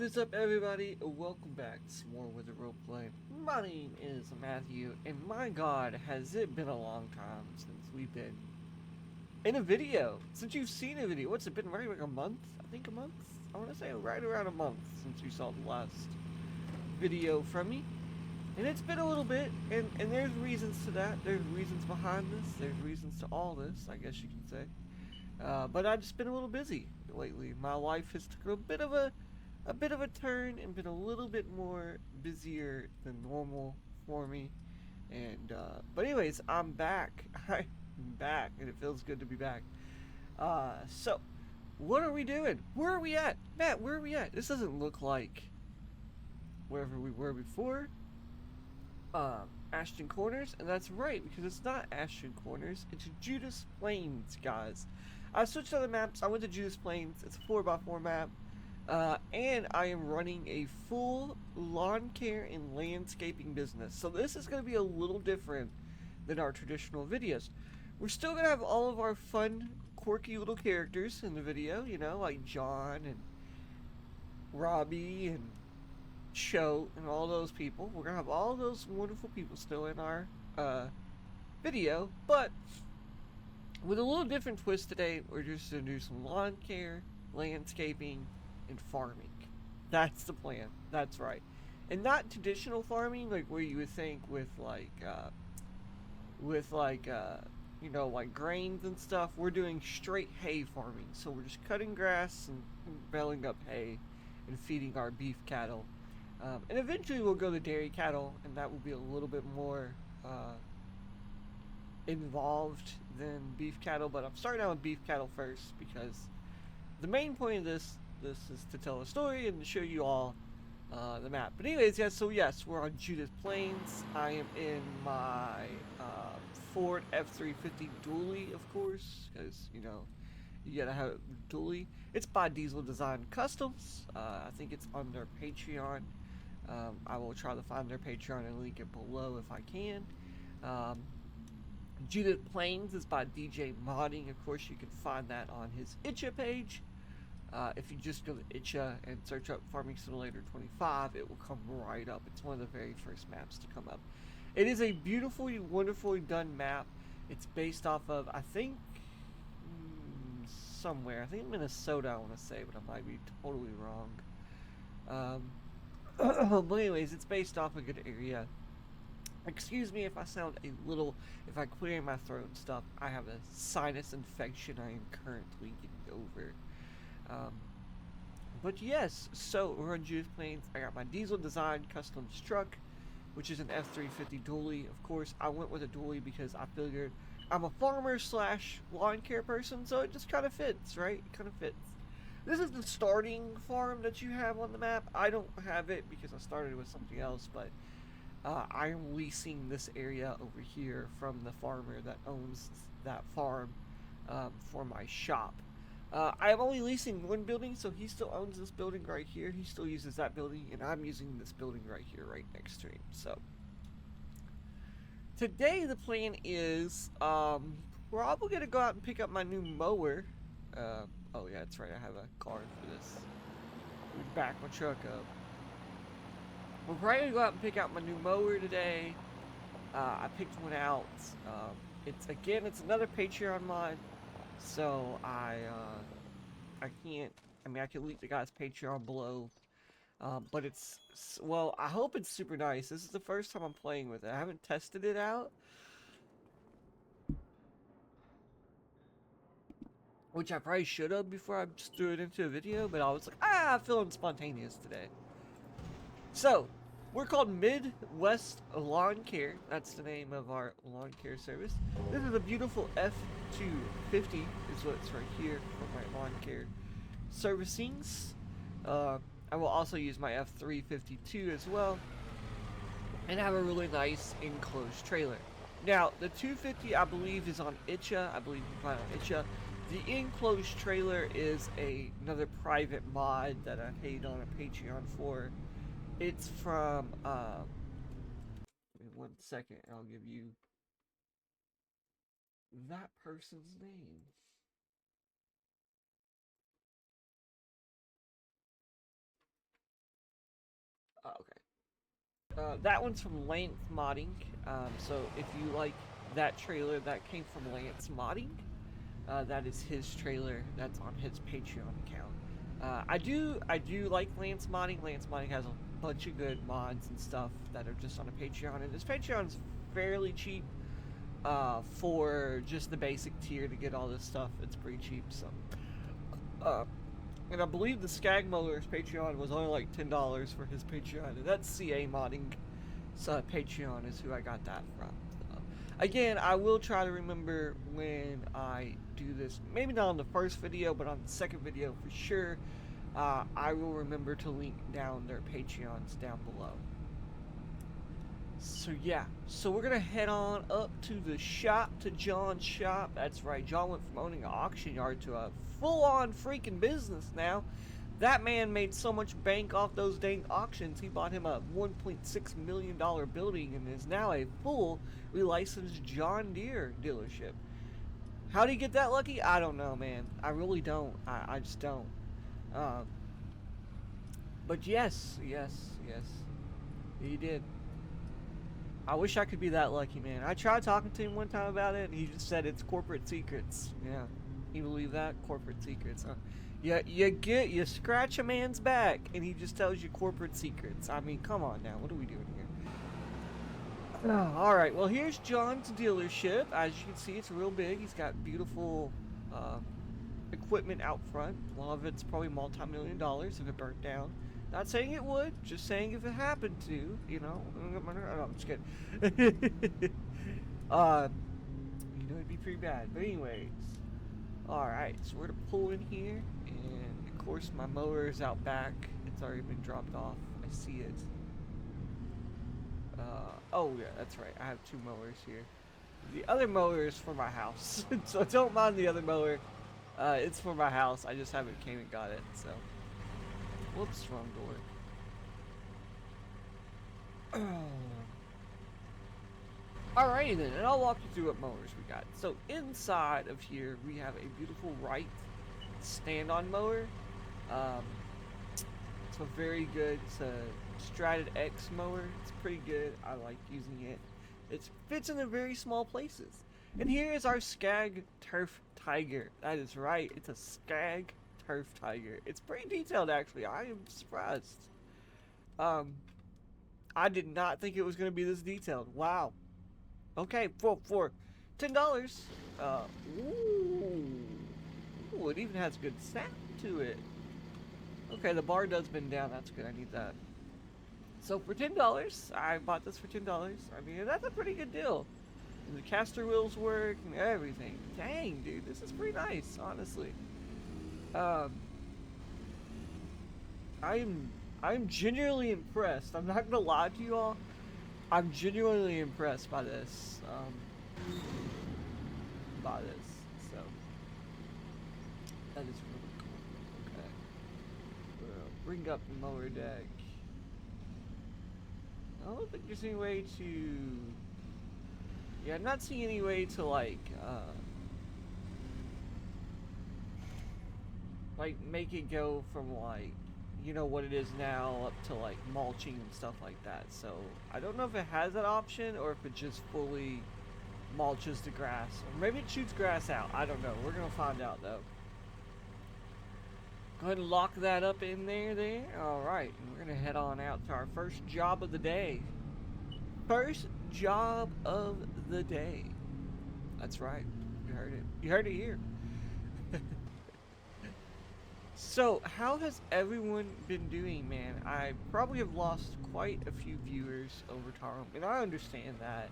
What is up, everybody? Welcome back to some more with the roleplay. My name is Matthew, and my god, has it been a long time since we've been in a video. Since you've seen a video. What's it been, right? Like a month? I think a month? I want to say right around a month since you saw the last video from me. And it's been a little bit, and there's reasons to that. There's reasons behind this. There's reasons to all this, I guess you can say. But I've just been a little busy lately. My life has took a bit of a turn and been a little bit more busier than normal for me. And but anyways, I'm back. I'm back, and it feels good to be back. So what are we doing? Where are we at, Matt? Where are we at? This doesn't look like wherever we were before. Ashton Corners, and that's right because it's not Ashton Corners. It's Judith Plains, guys. I switched other maps. I went to Judith Plains. It's a 4x4 map. And I am running a full lawn care and landscaping business. So this is going to be a little different than our traditional videos. We're still going to have all of our fun, quirky little characters in the video, you know, like John and Robbie and Cho and all those people. We're going to have all those wonderful people still in our video, but with a little different twist today. We're just going to do some lawn care, landscaping, and farming. That's the plan. That's right. And not traditional farming like where you would think with you know, like grains and stuff. We're doing straight hay farming. So we're just cutting grass and baling up hay and feeding our beef cattle. And eventually we'll go to dairy cattle, and that will be a little bit more involved than beef cattle. But I'm starting out with beef cattle first because the main point of this is to tell a story and to show you all the map. But anyways, yes, we're on Judith Plains. I am in my Ford F-350 dually, of course, because, you know, you gotta have a dually. It's by Diesel Design Customs. I think it's on their Patreon. I will try to find their Patreon and link it below if I can. Judith Plains is by DJ Modding. Of course, you can find that on his Itcha page. If you just go to Itcha and search up Farming Simulator 25, it will come right up. It's one of the very first maps to come up. It is a beautifully, wonderfully done map. It's based off of, I think, somewhere. I think Minnesota, I want to say, but I might be totally wrong. But anyways, it's based off a good area. Excuse me if I sound a little, if I clear my throat and stuff. I have a sinus infection I am currently getting over. But yes, so we're on Judith Plains. I got my Diesel Design Customs truck, which is an F-350 dually. Of course, I went with a dually because I figured I'm a farmer slash lawn care person, so it just kind of fits, right? It kind of fits. This is the starting farm that you have on the map. I don't have it because I started with something else, but I am leasing this area over here from the farmer that owns that farm for my shop. I am only leasing one building, so he still owns this building right here. He still uses that building, and I'm using this building right here, right next to him. So today the plan is probably gonna go out and pick up my new mower. Oh yeah, that's right. I have a card for this. Let me back my truck up. We're probably gonna go out and pick out my new mower today. I picked one out. It's another Patreon mod. So I can't. I mean, I can link the guy's Patreon below. But well, I hope it's super nice. This is the first time I'm playing with it. I haven't tested it out, which I probably should have before I just threw it into a video. But I was like, I'm feeling spontaneous today. So we're called Midwest Lawn Care. That's the name of our lawn care service. This is a beautiful F-250 is what's right here for my lawn care servicings. I will also use my F-352 as well. And have a really nice enclosed trailer. Now, the 250 I believe is on Itcha. I believe you can find it on Itcha. The enclosed trailer is another private mod that I paid on a Patreon for. It's from, wait 1 second, and I'll give you that person's name. That one's from Lance Modding. So if you like that trailer, that came from Lance Modding. That is his trailer. That's on his Patreon account. I do like Lance Modding. Lance Modding has a bunch of good mods and stuff that are just on a Patreon, and his Patreon's fairly cheap. For just the basic tier to get all this stuff, it's pretty cheap. So, and I believe the Skag Muller's Patreon was only like $10 for his Patreon, and that's CA Modding. So Patreon is who I got that from. Again, I will try to remember when I do this, maybe not on the first video, but on the second video for sure. I will remember to link down their Patreons down below. So yeah, so we're gonna head on up to the shop, to John's shop. That's right, John went from owning an auction yard to a full-on freaking business now. That man made so much bank off those dang auctions, he bought him a $1.6 million building and is now a full licensed John Deere dealership. How did he get that lucky? I don't know, man. I really don't. I just don't. But yes, he did. I wish I could be that lucky, man. I tried talking to him one time about it, and he just said it's corporate secrets. Yeah, you believe that? Corporate secrets, huh? Yeah, you scratch a man's back, and he just tells you corporate secrets. I mean, come on now, what are we doing here? Oh, all right, well, here's John's dealership. As you can see, it's real big. He's got beautiful equipment out front. A lot of it's probably multi-million dollars if it burnt down. Not saying it would, just saying if it happened to, you know. No, I'm just kidding. It'd be pretty bad. But anyways, alright, so we're gonna pull in here, and of course my mower is out back. It's already been dropped off. I see it. Oh yeah, that's right. I have two mowers here. The other mower is for my house, so don't mind the other mower. It's for my house. I just haven't came and got it, so. Whoops, wrong door. Alrighty then, and I'll walk you through what mowers we got. So inside of here, we have a beautiful Wright stand-on mower. It's a very good, it's a Strated X mower. It's pretty good. I like using it. It fits in very small places. And here is our Skag Turf Tiger. That is right, it's a Skag Turf Tiger. It's pretty detailed, actually. I am surprised. I did not think it was going to be this detailed. Wow. Okay, for $10. Ooh, it even has good sound to it. Okay, the bar does bend down. That's good. I need that. So for $10, I bought this for $10. I mean, that's a pretty good deal. And the caster wheels work and everything. Dang, dude, this is pretty nice, honestly. I'm genuinely impressed. I'm not gonna lie to you all. I'm genuinely impressed by this. So that is really cool. Okay. Bring up the mower deck. I don't think there's any way to. Yeah, I'm not seeing any way to like make it go from like, you know, what it is now up to like mulching and stuff like that. So I don't know if it has that option or if it just fully mulches the grass, or maybe it shoots grass out. I don't know. We're gonna find out though. Go ahead and lock that up in there. All right, and we're gonna head on out to our first job of the day. First job of the day. That's right. You heard it. You heard it here. So, how has everyone been doing, man? I probably have lost quite a few viewers over time, and I understand that.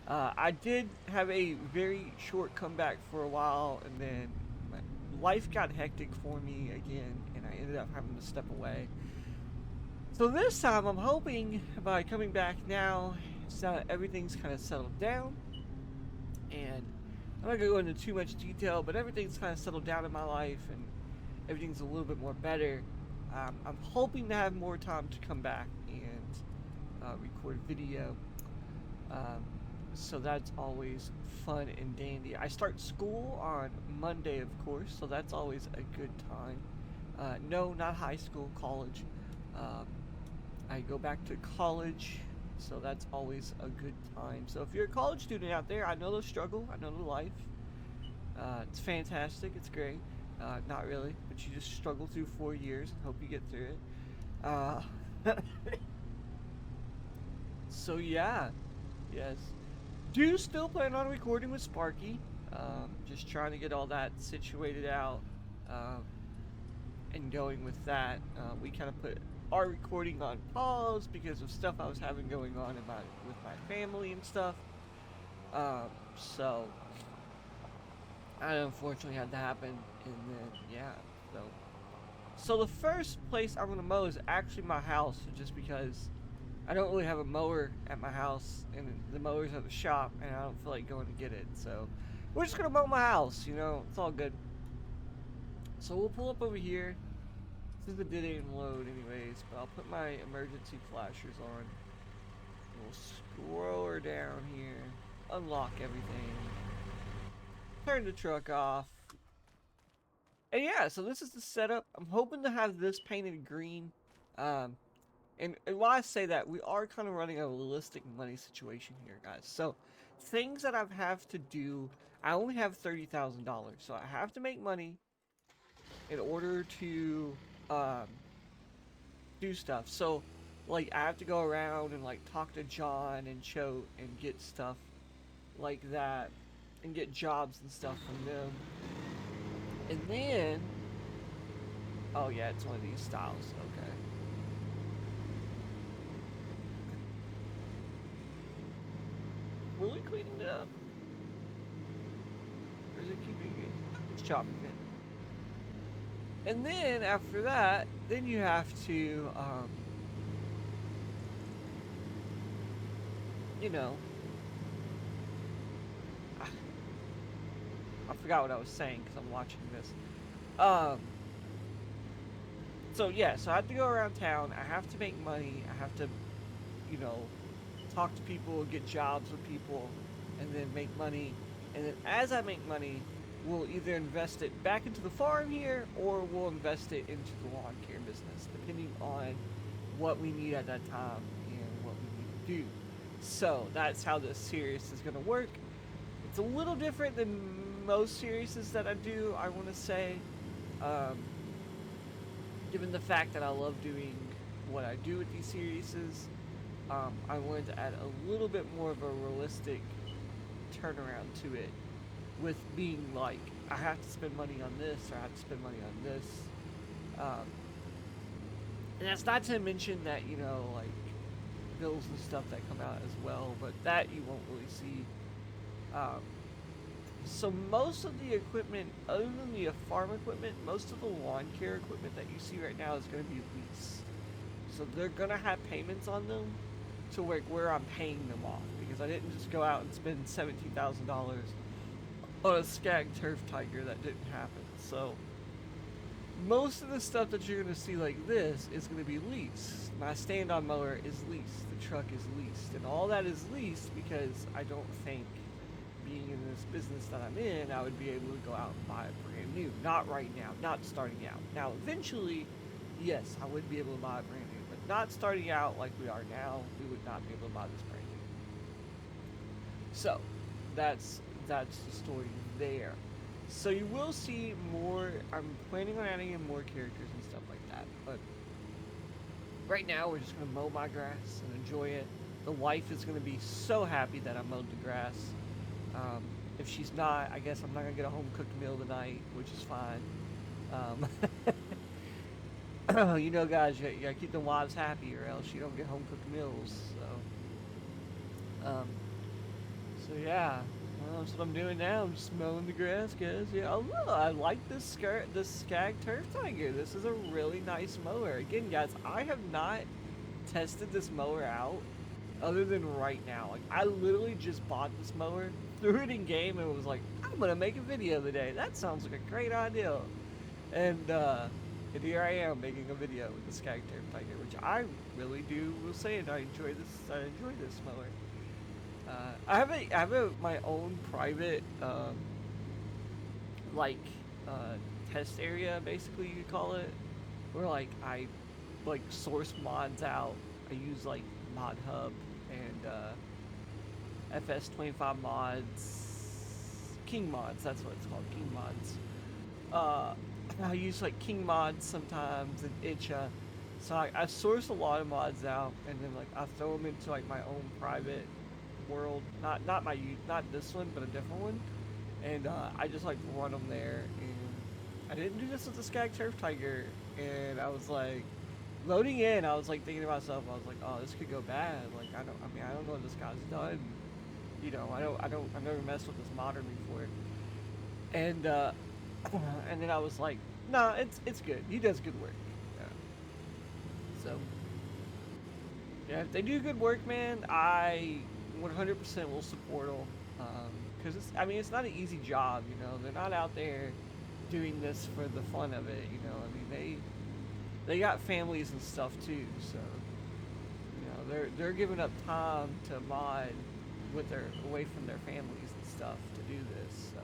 I did have a very short comeback for a while, and then life got hectic for me again, and I ended up having to step away. So this time, I'm hoping by coming back now, so everything's kind of settled down, and I'm not going to go into too much detail, but everything's kind of settled down in my life, and everything's a little bit more better. I'm hoping to have more time to come back and record video. So that's always fun and dandy. I start school on Monday, of course, so that's always a good time. No, not high school, college. I go back to college So that's always a good time. So if you're a college student out there, I know the struggle, I know the life. It's fantastic, it's great. Not really, but you just struggle through 4 years and hope you get through it. Uh, so yeah, yes. Do still plan on recording with Sparky. Just trying to get all that situated out and going with that. We kind of put our recording on pause because of stuff I was having going on with my family and stuff. So I unfortunately had to happen, and then yeah. So the first place I'm gonna mow is actually my house, just because I don't really have a mower at my house, and the mower's at the shop, and I don't feel like going to get it. So we're just gonna mow my house, you know, it's all good. So we'll pull up over here, since it didn't load anyways, but I'll put my emergency flashers on. We'll scroll her down here, unlock everything, turn the truck off. And yeah, so this is the setup. I'm hoping to have this painted green. And while I say that, we are kind of running a realistic money situation here, guys. So, things that I have to do, I only have $30,000. So, I have to make money in order to do stuff. So, like, I have to go around and, like, talk to John and Cho and get stuff like that. And get jobs and stuff from them. And then... Oh, yeah, it's one of these styles. Okay. Really cleaning it up? Or is it keeping it? It's chopping it. And then after that, then you have to, you know, I forgot what I was saying because I'm watching this. So yeah, so I have to go around town. I have to make money. I have to, you know, talk to people, get jobs with people, and then make money. And then as I make money, we'll either invest it back into the farm here, or we'll invest it into the lawn care business, depending on what we need at that time and what we need to do. So that's how this series is going to work. It's a little different than most series that I do, I want to say. Given the fact that I love doing what I do with these series, I wanted to add a little bit more of a realistic turnaround to it, with being like, I have to spend money on this, or I have to spend money on this. And that's not to mention that, you know, like, bills and stuff that come out as well, but that you won't really see. So most of the equipment, other than the farm equipment, most of the lawn care equipment that you see right now is going to be leased. So they're going to have payments on them to where I'm paying them off, because I didn't just go out and spend $17,000 on a Skag Turf Tiger. That didn't happen. So most of the stuff that you're going to see like this is going to be leased. My stand-on mower is leased. The truck is leased. And all that is leased because I don't think, being in this business that I'm in, I would be able to go out and buy a brand new. Not right now. Not starting out. Now, eventually, yes, I would be able to buy a brand new. But not starting out like we are now, we would not be able to buy this brand new. So, that's the story there. So you will see more. I'm planning on adding in more characters and stuff like that. But right now, we're just going to mow my grass and enjoy it. The wife is going to be so happy that I mowed the grass. If she's not, I guess I'm not going to get a home-cooked meal tonight, which is fine. You know, guys, you got to keep the wives happy, or else you don't get home-cooked meals. So yeah. Well, that's what I'm doing now. I'm just mowing the grass, guys. Yeah, oh look, I like this Skag Turf Tiger. This is a really nice mower. Again, guys, I have not tested this mower out other than right now. Like, I literally just bought this mower, threw it in game, and was like, I'm gonna make a video today. That sounds like a great idea. And here I am making a video with the Skag Turf Tiger, which I really will say, and I enjoy this mower. I have my own private test area, basically you could call it, where like I source mods out. I use like Mod Hub and FS25 mods, King mods. That's what it's called, King mods. I use like King mods sometimes and Itcha. So I source a lot of mods out, and then like I throw them into like my own private world, not not this one, but a different one, and I just like run them there. And I didn't do this with the Skag Turf Tiger, and I was like loading in. I was like thinking to myself, I was like, oh, this could go bad. Like I don't know what this guy's done. You know, I've never messed with this modder before, and and then I was like, nah, it's good. He does good work. So, yeah, if they do good work, man, I 100% will support them. Because it's not an easy job, you know. They're not out there doing this for the fun of it, you know. I mean, they got families and stuff too, so you know, they're giving up time to mod with their away from their families and stuff to do this. So,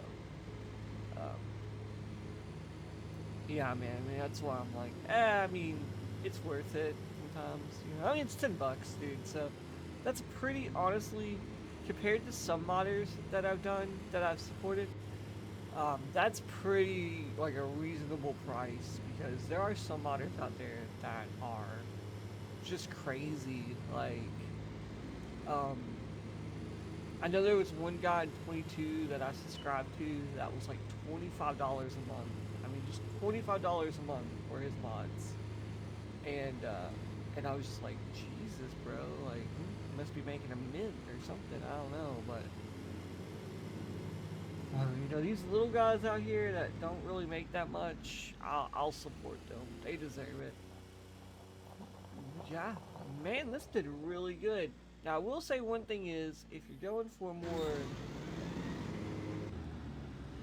yeah, man. I mean, that's why I'm like, I mean, it's worth it sometimes. You know, I mean, it's $10, dude. So that's pretty, honestly, compared to some modders that I've done, that I've supported. That's pretty like a reasonable price, because there are some modders out there that are just crazy. Like, I know there was one guy in 22 that I subscribed to that was like $25 a month. I mean, just $25 a month for his mods. And I was just like, Jesus, bro, like, he must be making a mint or something, I don't know, but, you know, these little guys out here that don't really make that much, I'll support them. They deserve it. Yeah, man, this did really good. Now, I will say one thing is, if you're going for a more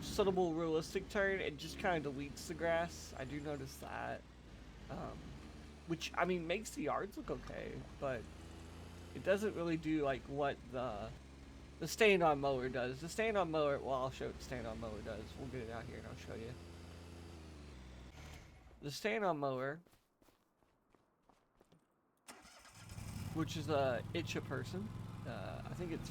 suitable, realistic turn, it just kind of deletes the grass. I do notice that. Which, I mean, makes the yards look okay, but it doesn't really do, like, what the stand-on mower does. The stand-on mower, well, I'll show what the stand-on mower does. We'll get it out here and I'll show you. The stand-on mower, which is a Itcha person, I think it's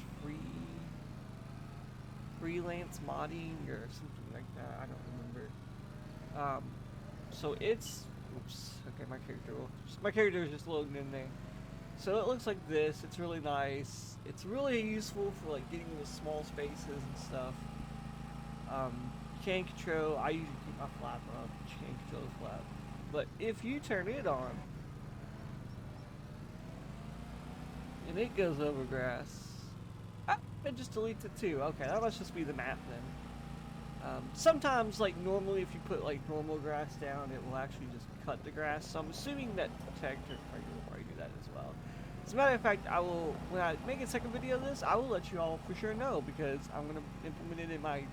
freelance modding or something like that, I don't remember. So it's, oops, okay, my character is just loading in there. So it looks like this. It's really nice. It's really useful for like getting into small spaces and stuff. Can control, I usually keep my flap up, you can control the flap. But if you turn it on, and it goes over grass, it just deletes it too. Okay, that must just be the map then. Sometimes, like, normally if you put like normal grass down, it will actually just cut the grass. So I'm assuming that Detector will probably do that as well. As a matter of fact, I will, when I make a second video of this, I will let you all for sure know, because I'm gonna implement it in my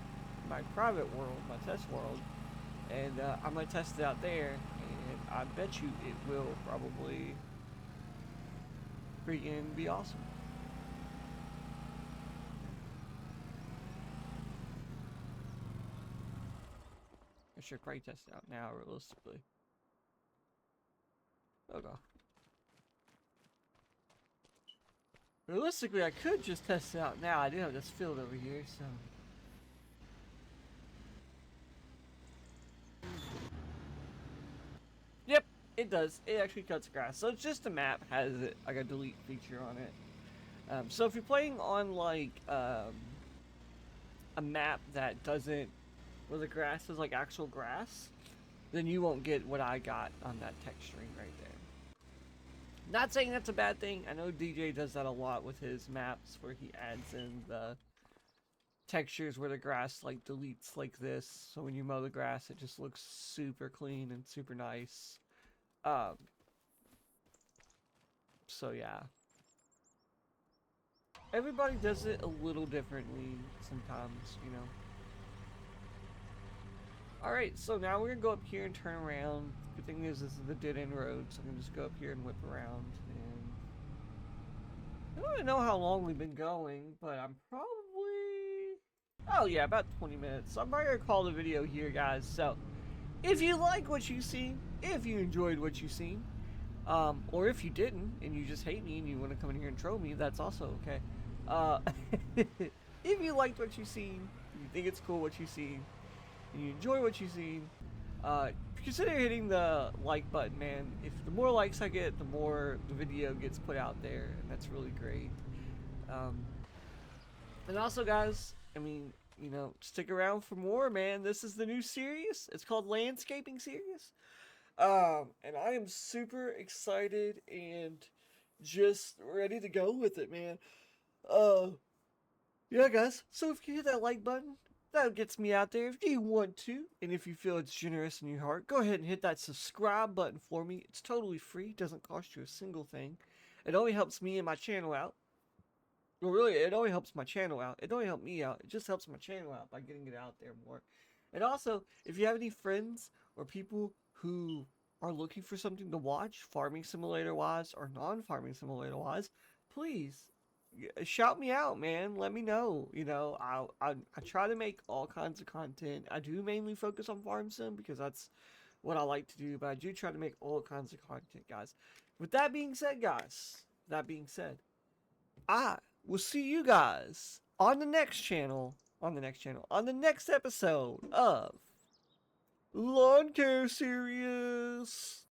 private world, my test world, and I'm gonna test it out there, and I bet you it will probably freaking be awesome. I should probably test it out now, realistically. Okay. Realistically, I could just test it out now. I do have this field over here, so. Yep, it does. It actually cuts grass. So it's just a map, has it like a delete feature on it. So if you're playing on like a map that doesn't, where the grass is like actual grass, then you won't get what I got on that texturing right there. Not saying that's a bad thing. I know DJ does that a lot with his maps, where he adds in the textures where the grass like deletes like this, so when you mow the grass it just looks super clean and super nice. So yeah, everybody does it a little differently sometimes, you know. Alright, so now we're gonna go up here and turn around. Good thing is this is the dead end road, so I'm gonna just go up here and whip around. And I don't even know how long we've been going, but I'm probably, oh yeah, about 20 minutes. So I'm probably gonna call the video here, guys. So if you like what you see, if you enjoyed what you seen, Or if you didn't and you just hate me and you want to come in here and troll me, that's also okay. Uh, if you liked what you seen, you think it's cool what you seen, and you enjoy what you seen, consider hitting the like button, man. If the more likes I get, the more the video gets put out there, and that's really great. Um, and also, guys, I mean, stick around for more, man. This is the new series. It's called Landscaping Series. And I am super excited and just ready to go with it, man. Uh, yeah, guys. So if you hit that like button, that gets me out there. If you want to, and if you feel it's generous in your heart, go ahead and hit that subscribe button for me. It's totally free. Doesn't cost you a single thing. It only helps me and my channel out. Well, really, it only helps my channel out. It only helps me out. It just helps my channel out by getting it out there more. And also, if you have any friends or people who are looking for something to watch, farming simulator wise or non-farming simulator wise, please shout me out, man. Let me know. I try to make all kinds of content. I do mainly focus on farm sim because that's what I like to do, but I do try to make all kinds of content, guys. With that being said, guys, I will see you guys on the next channel, on the next episode of Lawn Care Series.